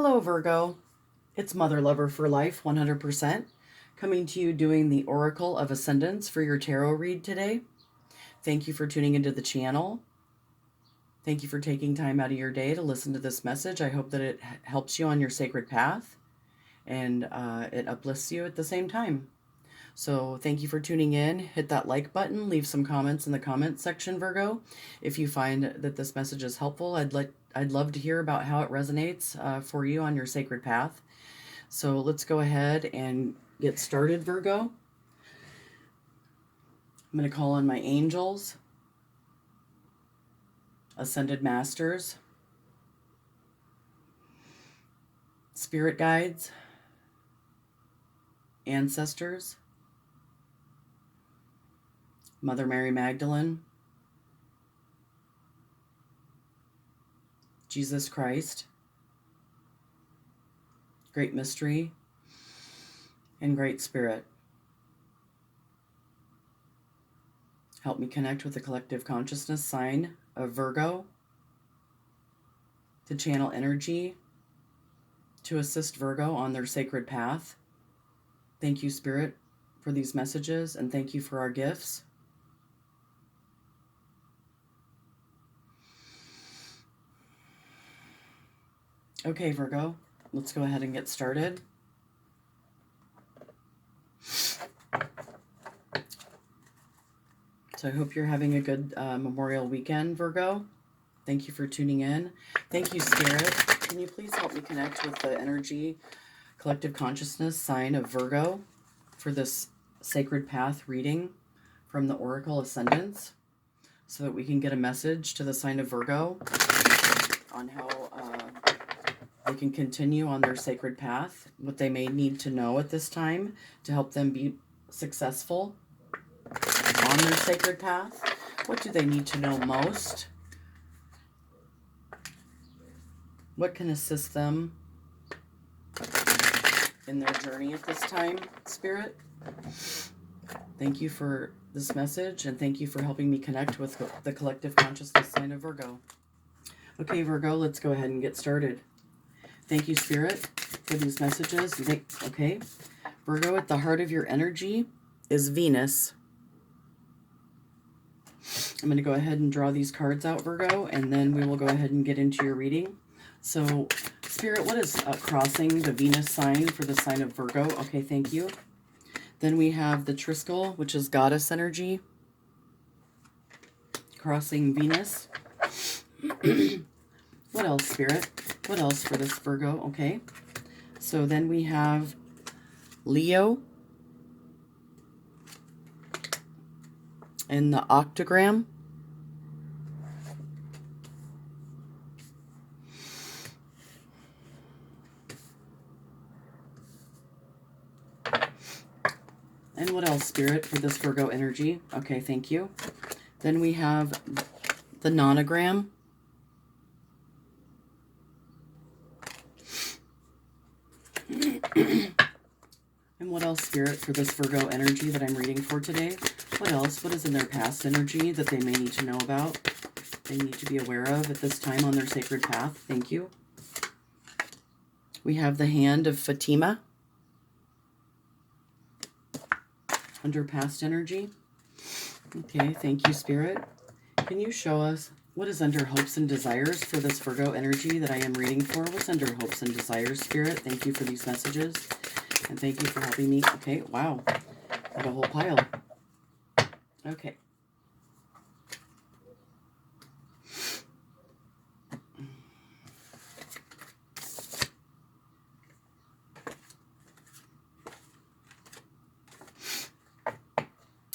Hello, Virgo. It's Mother Lover for Life 100%, coming to you doing the Oracle of Ascendance for your tarot read today. Thank you for tuning into the channel. Thank you for taking time out of your day to listen to this message. I hope that it helps you on your sacred path and it uplifts you at the same time. So thank you for tuning in. Hit that like button. Leave some comments in the comment section, Virgo. If you find that this message is helpful, I'd love to hear about how it resonates for you on your sacred path. So let's go ahead and get started, Virgo. I'm going to call on my angels, ascended masters, spirit guides, ancestors, Mother Mary Magdalene, Jesus Christ, Great Mystery, and Great Spirit. Help me connect with the collective consciousness sign of Virgo to channel energy to assist Virgo on their sacred path. Thank you, Spirit, for these messages, and thank you for our gifts. Okay, Virgo, let's go ahead and get started. So I hope you're having a good Memorial weekend, Virgo. Thank you for tuning in. Thank you, Spirit. Can you please help me connect with the energy, collective consciousness sign of Virgo for this sacred path reading from the Oracle Ascendance so that we can get a message to the sign of Virgo on how they can continue on their sacred path, what they may need to know at this time to help them be successful on their sacred path. What do they need to know most? What can assist them in their journey at this time, Spirit? Thank you for this message, and thank you for helping me connect with the collective consciousness sign of Virgo. Okay, Virgo, let's go ahead and get started. Thank you, Spirit, for these messages. Okay, Virgo, at the heart of your energy is Venus. I'm going to go ahead and draw these cards out, Virgo, and then we will go ahead and get into your reading. So, Spirit, what is crossing the Venus sign for the sign of Virgo? Okay, thank you. Then we have the Triskel, which is goddess energy, crossing Venus. What else, Spirit? What else for this Virgo? Okay. So then we have Leo and the Octagram. And what else, Spirit, for this Virgo energy? Okay, thank you. Then we have the Nanogram. And what else, Spirit, for this Virgo energy that I'm reading for today? What else? What is in their past energy that they may need to know about? They need to be aware of at this time on their sacred path. Thank you. We have the hand of Fatima under past energy. Okay, thank you, Spirit. Can you show us what is under hopes and desires for this Virgo energy that I am reading for? What's under hopes and desires, Spirit? Thank you for these messages. And thank you for helping me. Okay, wow. Got a whole pile. Okay.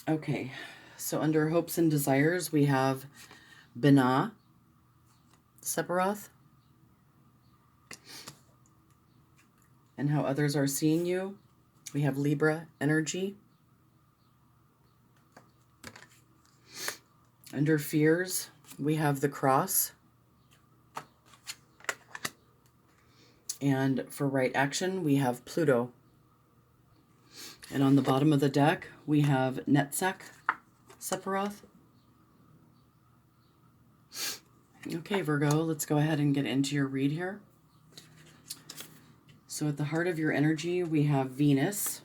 Okay, so under hopes and desires, we have Binah Sephiroth and how others are seeing you. We have Libra energy. Under fears, we have the cross. And for right action, we have Pluto. And on the bottom of the deck, we have Netsec Sephiroth. Okay, Virgo, let's go ahead and get into your read here. So at the heart of your energy, we have Venus.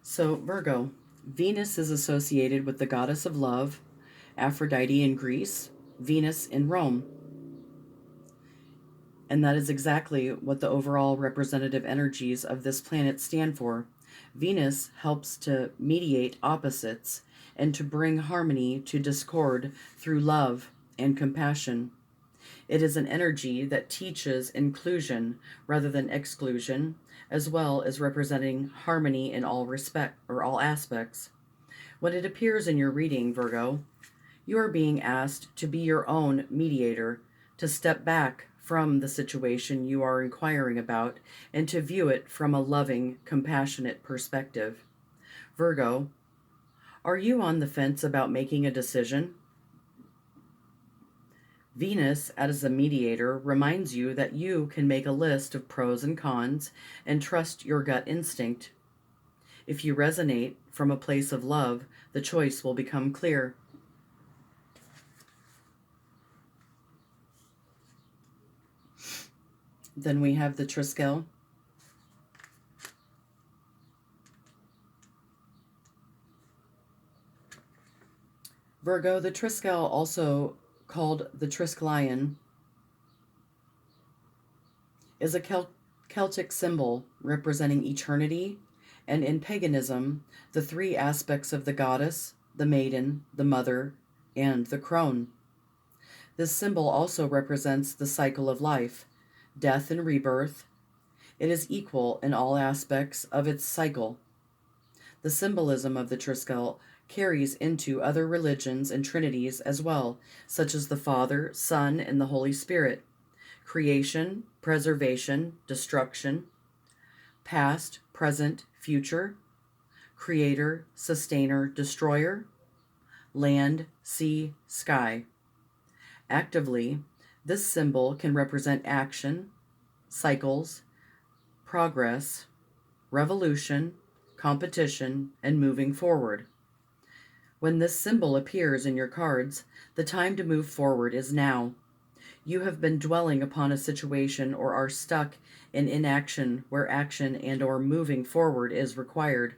So Virgo, Venus is associated with the goddess of love, Aphrodite in Greece, Venus in Rome. And that is exactly what the overall representative energies of this planet stand for. Venus helps to mediate opposites and to bring harmony to discord through love and compassion. It is an energy that teaches inclusion rather than exclusion, as well as representing harmony in all all aspects. When it appears in your reading, Virgo, you are being asked to be your own mediator, to step back from the situation you are inquiring about and to view it from a loving, compassionate perspective. Virgo, are you on the fence about making a decision? Venus, as a mediator, reminds you that you can make a list of pros and cons and trust your gut instinct. If you resonate from a place of love, the choice will become clear. Then we have the Triskel. Virgo, the Triskel, also called the Triskelion, is a Celtic symbol representing eternity, and in paganism, the three aspects of the goddess, the maiden, the mother, and the crone. This symbol also represents the cycle of life, death and rebirth. It is equal in all aspects of its cycle. The symbolism of the Triskel carries into other religions and trinities as well, such as the Father, Son, and the Holy Spirit. Creation, preservation, destruction, past, present, future, creator, sustainer, destroyer, land, sea, sky. Actively, this symbol can represent action, cycles, progress, revolution, competition, and moving forward. When this symbol appears in your cards, the time to move forward is now. You have been dwelling upon a situation or are stuck in inaction where action and or moving forward is required.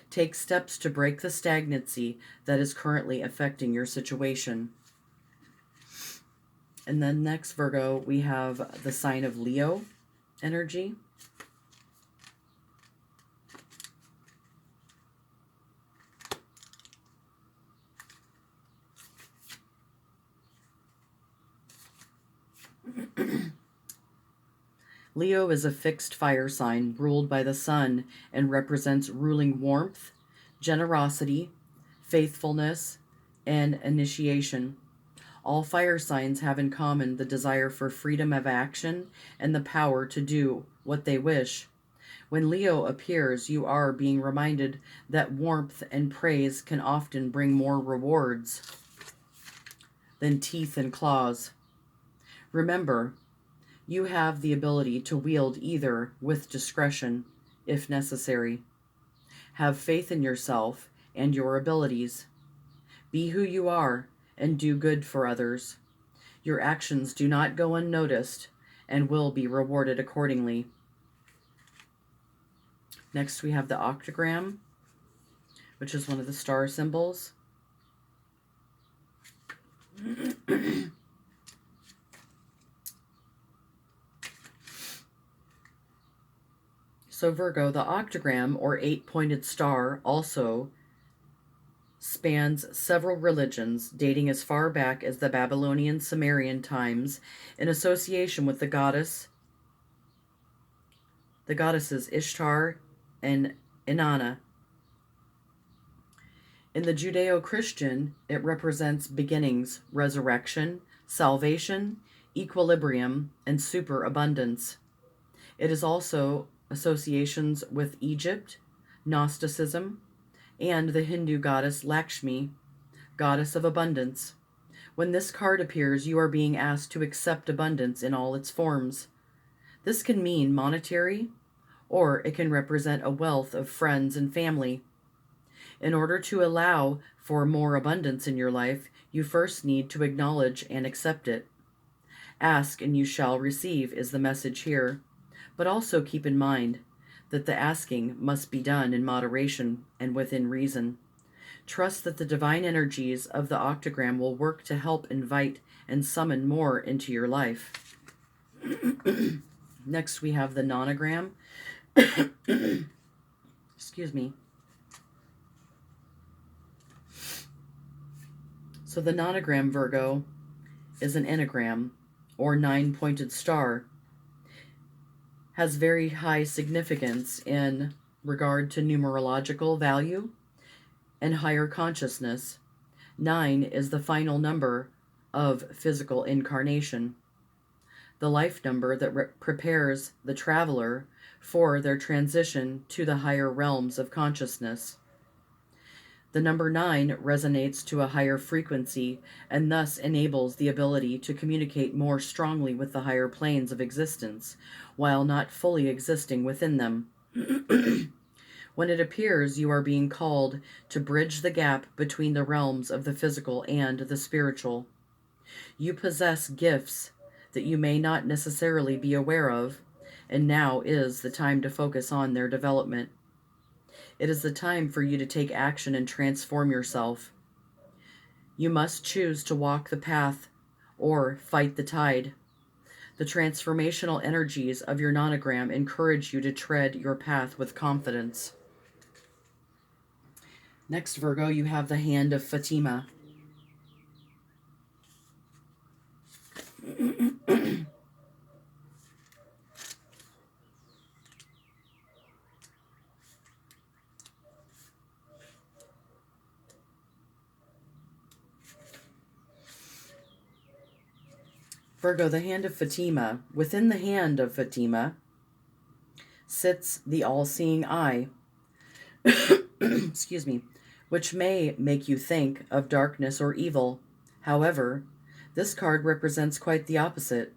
Take steps to break the stagnancy that is currently affecting your situation. And then next, Virgo, we have the sign of Leo energy. Leo is a fixed fire sign ruled by the sun and represents ruling warmth, generosity, faithfulness, and initiation. All fire signs have in common the desire for freedom of action and the power to do what they wish. When Leo appears, you are being reminded that warmth and praise can often bring more rewards than teeth and claws. Remember, you have the ability to wield either with discretion, if necessary. Have faith in yourself and your abilities. Be who you are and do good for others. Your actions do not go unnoticed and will be rewarded accordingly. Next, we have the Octagram, which is one of the star symbols. So Virgo, the octagram, or eight-pointed star, also spans several religions, dating as far back as the Babylonian Sumerian times, in association with the goddesses Ishtar and Inanna. In the Judeo-Christian, it represents beginnings, resurrection, salvation, equilibrium, and superabundance. It is also associations with Egypt, Gnosticism, and the Hindu goddess Lakshmi, goddess of abundance. When this card appears, you are being asked to accept abundance in all its forms. This can mean monetary, or it can represent a wealth of friends and family. In order to allow for more abundance in your life, you first need to acknowledge and accept it. Ask and you shall receive is the message here, but also keep in mind that the asking must be done in moderation and within reason. Trust that the divine energies of the octagram will work to help invite and summon more into your life. Next, we have the nonogram. Excuse me. So the nonogram, Virgo, is an enneagram, or 9-pointed star. Has very high significance in regard to numerological value and higher consciousness. 9 is the final number of physical incarnation, the life number that prepares the traveler for their transition to the higher realms of consciousness. The number 9 resonates to a higher frequency and thus enables the ability to communicate more strongly with the higher planes of existence, while not fully existing within them. When it appears, you are being called to bridge the gap between the realms of the physical and the spiritual. You possess gifts that you may not necessarily be aware of, and now is the time to focus on their development. It is the time for you to take action and transform yourself. You must choose to walk the path or fight the tide. The transformational energies of your nonogram encourage you to tread your path with confidence. Next, Virgo, you have the hand of Fatima. Virgo, the hand of Fatima. Within the hand of Fatima sits the all-seeing eye. Excuse me, which may make you think of darkness or evil. However, this card represents quite the opposite.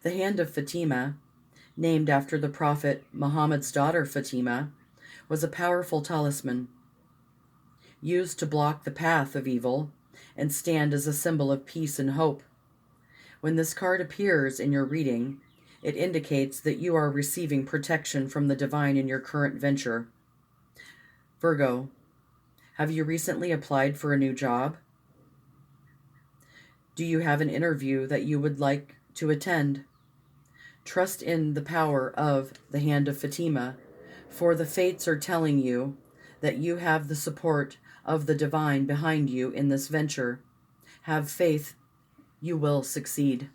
The hand of Fatima, named after the Prophet Muhammad's daughter Fatima, was a powerful talisman used to block the path of evil and stand as a symbol of peace and hope. When this card appears in your reading, it indicates that you are receiving protection from the divine in your current venture. Virgo, have you recently applied for a new job? Do you have an interview that you would like to attend? Trust in the power of the hand of Fatima, for the fates are telling you that you have the support of the divine behind you in this venture. Have faith, you will succeed.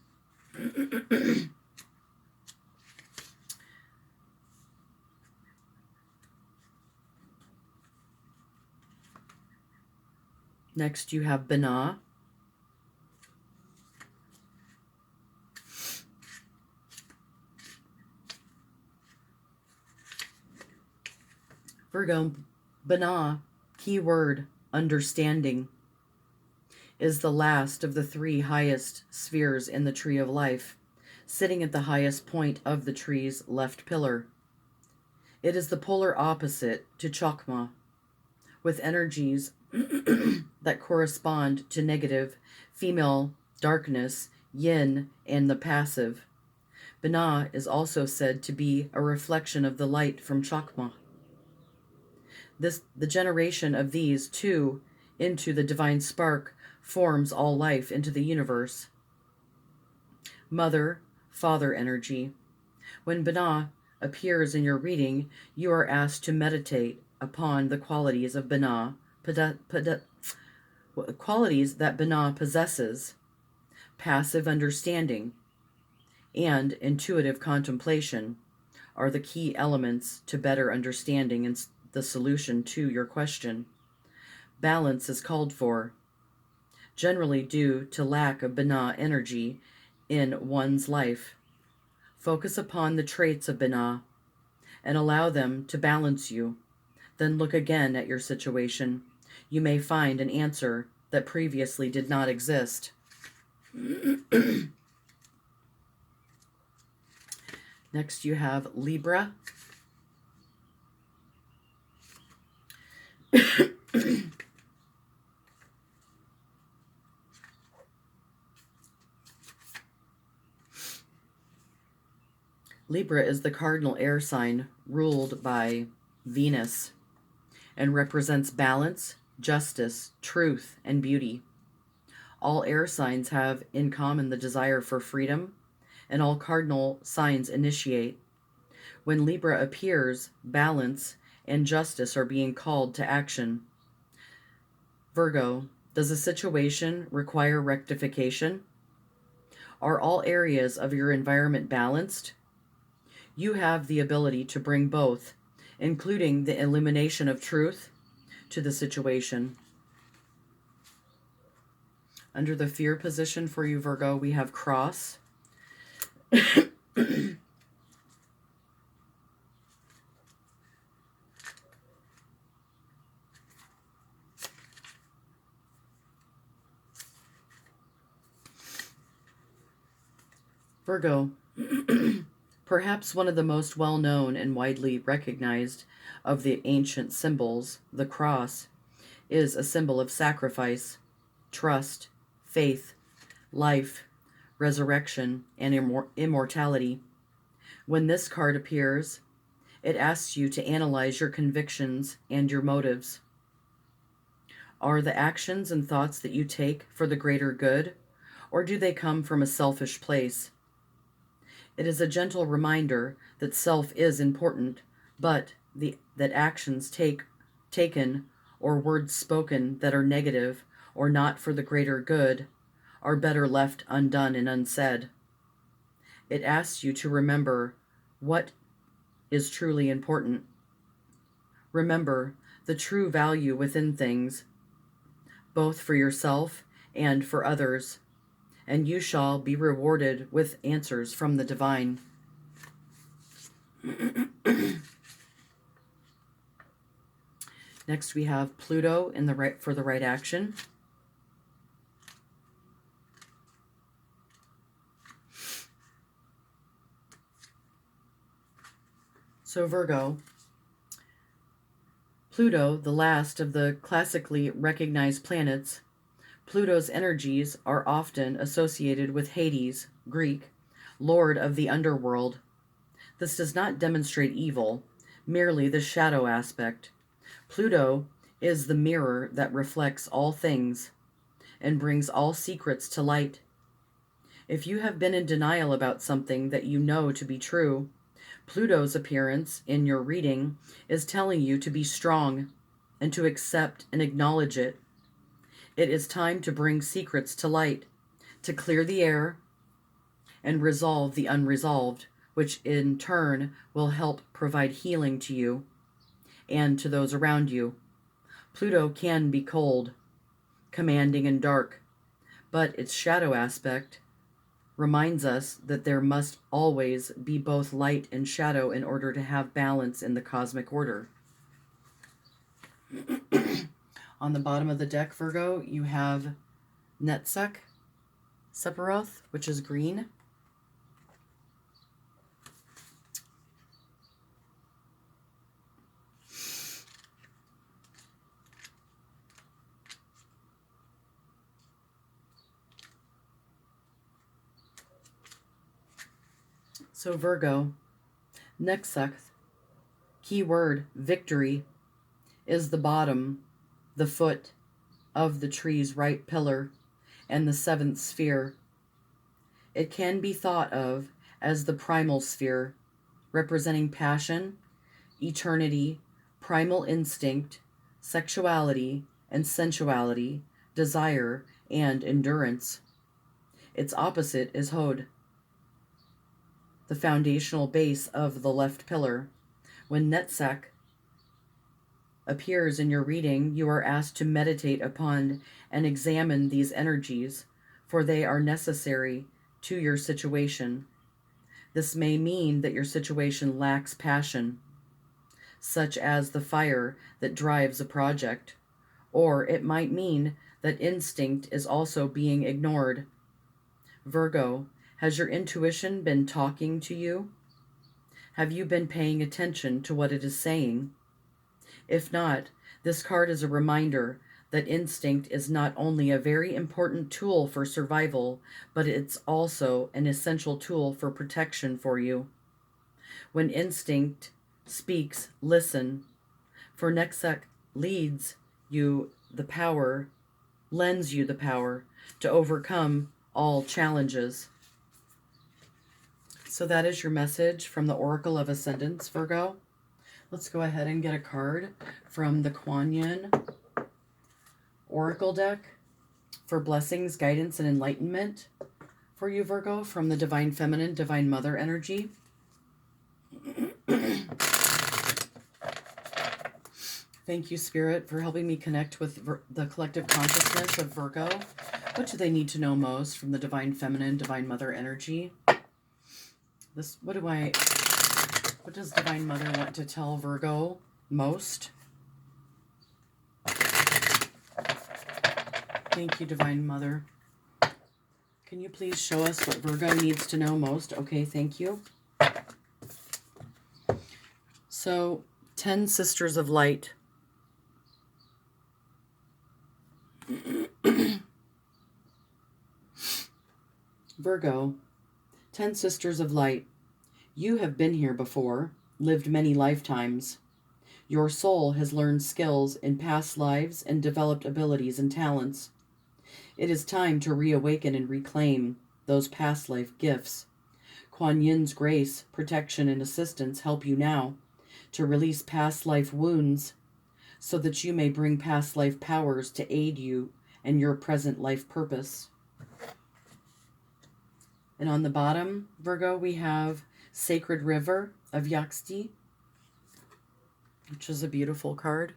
Next, you have Binah. Virgo, Binah, keyword understanding, is the last of the 3 highest spheres in the tree of life, sitting at the highest point of the tree's left pillar. It is the polar opposite to Chokmah, with energies that correspond to negative, female, darkness, yin, and the passive. Binah is also said to be a reflection of the light from Chokmah. The generation of these two into the divine spark forms all life into the universe. Mother, father energy. When Binah appears in your reading, you are asked to meditate upon the qualities of Binah, qualities that Binah possesses: passive understanding and intuitive contemplation are the key elements to better understanding and the solution to your question. Balance is called for, generally due to lack of Binah energy in one's life. Focus upon the traits of Binah and allow them to balance you. Then look again at your situation. You may find an answer that previously did not exist. Next you have Libra. Libra is the cardinal air sign ruled by Venus and represents balance, justice, truth, and beauty. All air signs have in common the desire for freedom, and all cardinal signs initiate. When Libra appears, balance and justice are being called to action. Virgo, does a situation require rectification? Are all areas of your environment balanced? You have the ability to bring both, including the illumination of truth, to the situation. Under the fear position for you, Virgo, we have cross. Virgo, perhaps one of the most well-known and widely recognized of the ancient symbols, the cross, is a symbol of sacrifice, trust, faith, life, resurrection, and immortality. When this card appears, it asks you to analyze your convictions and your motives. Are the actions and thoughts that you take for the greater good, or do they come from a selfish place? It is a gentle reminder that self is important, but that actions taken or words spoken that are negative or not for the greater good are better left undone and unsaid. It asks you to remember what is truly important. Remember the true value within things, both for yourself and for others, and you shall be rewarded with answers from the divine. Next we have Pluto in the right for the right action. So Virgo, Pluto, the last of the classically recognized planets, Pluto's energies are often associated with Hades, Greek, lord of the underworld. This does not demonstrate evil, merely the shadow aspect. Pluto is the mirror that reflects all things and brings all secrets to light. If you have been in denial about something that you know to be true, Pluto's appearance in your reading is telling you to be strong and to accept and acknowledge it. It is time to bring secrets to light, to clear the air and resolve the unresolved, which in turn will help provide healing to you and to those around you. Pluto can be cold, commanding, and dark, but its shadow aspect reminds us that there must always be both light and shadow in order to have balance in the cosmic order. On the bottom of the deck, Virgo, you have Netsec, Sephiroth, which is green. So Virgo, Netsec, keyword victory, is the bottom, the foot of the tree's right pillar and the seventh sphere. It can be thought of as the primal sphere, representing passion, eternity, primal instinct, sexuality and sensuality, desire, and endurance. Its opposite is Hod, the foundational base of the left pillar. When Netsec appears in your reading, you are asked to meditate upon and examine these energies, for they are necessary to your situation. This may mean that your situation lacks passion, such as the fire that drives a project, or it might mean that instinct is also being ignored. Virgo, has your intuition been talking to you? Have you been paying attention to what it is saying? If not, this card is a reminder that instinct is not only a very important tool for survival, but it's also an essential tool for protection for you. When instinct speaks, listen. For Netsec lends you the power to overcome all challenges. So that is your message from the Oracle of Ascendance, Virgo. Let's go ahead and get a card from the Kuan Yin Oracle deck for blessings, guidance, and enlightenment for you, Virgo, from the Divine Feminine, Divine Mother energy. Thank you, Spirit, for helping me connect with the collective consciousness of Virgo. What do they need to know most from the Divine Feminine, Divine Mother energy? What does Divine Mother want to tell Virgo most? Thank you, Divine Mother. Can you please show us what Virgo needs to know most? Okay, thank you. So, 10 Sisters of Light. Virgo, 10 Sisters of Light. You have been here before, lived many lifetimes. Your soul has learned skills in past lives and developed abilities and talents. It is time to reawaken and reclaim those past life gifts. Kuan Yin's grace, protection, and assistance help you now to release past life wounds so that you may bring past life powers to aid you and your present life purpose. And on the bottom, Virgo, we have Sacred River of Yaxti, which is a beautiful card.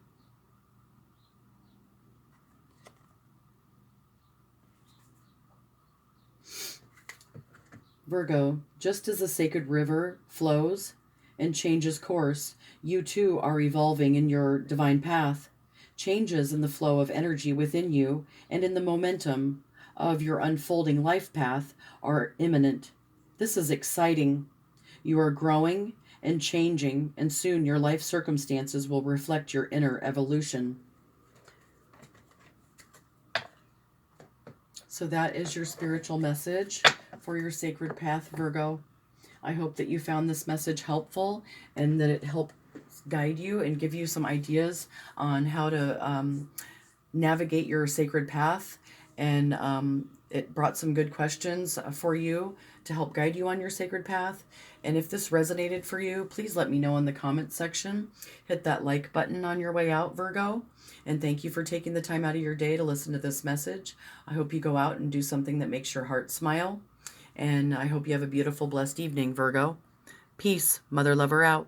Virgo, just as a sacred river flows and changes course, you too are evolving in your divine path. Changes in the flow of energy within you and in the momentum of your unfolding life path are imminent. This is exciting. You are growing and changing, and soon your life circumstances will reflect your inner evolution. So that is your spiritual message for your sacred path, Virgo. I hope that you found this message helpful and that it helped guide you and give you some ideas on how to navigate your sacred path. And it brought some good questions for you to help guide you on your sacred path. And if this resonated for you, please let me know in the comments section. Hit that like button on your way out, Virgo. And thank you for taking the time out of your day to listen to this message. I hope you go out and do something that makes your heart smile. And I hope you have a beautiful, blessed evening, Virgo. Peace. Mother Lover out.